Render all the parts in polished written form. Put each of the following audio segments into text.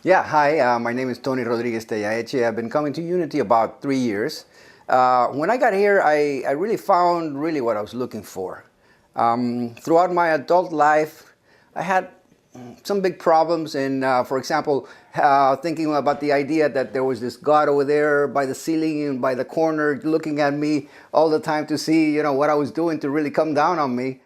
Yeah, hi, my name is Tony Rodriguez Tellaeche. I've been coming to Unity about 3 years. When I got here, I really found really what I was looking for. Throughout my adult life, I had some big problems and for example, thinking about the idea that there was this God over there by the ceiling and by the corner looking at me all the time to see, what I was doing to really come down on me.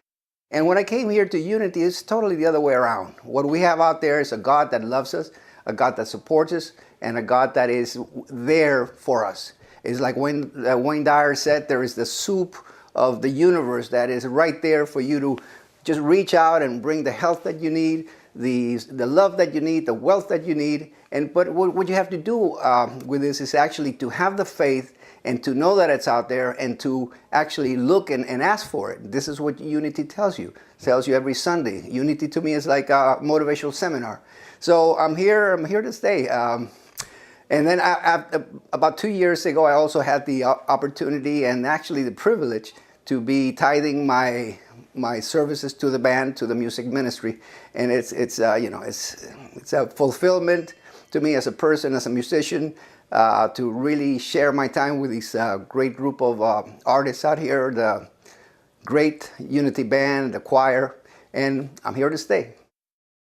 And when I came here to Unity, it's totally the other way around. What we have out there is a God that loves us, a God that supports us, and a God that is there for us. It's like when Wayne Dyer said, there is the soup of the universe that is right there for you to just reach out and bring the health that you need, the love that you need, the wealth that you need. But what you have to do with this is actually to have the faith and to know that it's out there and to actually look and ask for it. This is what Unity tells you. It tells you every Sunday. Unity to me is like a motivational seminar. So I'm here to stay. And then about 2 years ago, I also had the opportunity and actually the privilege to be tithing my services to the band, to the music ministry, and it's a fulfillment to me as a person, as a musician, to really share my time with this great group of artists out here, the great Unity band, the choir, and I'm here to stay.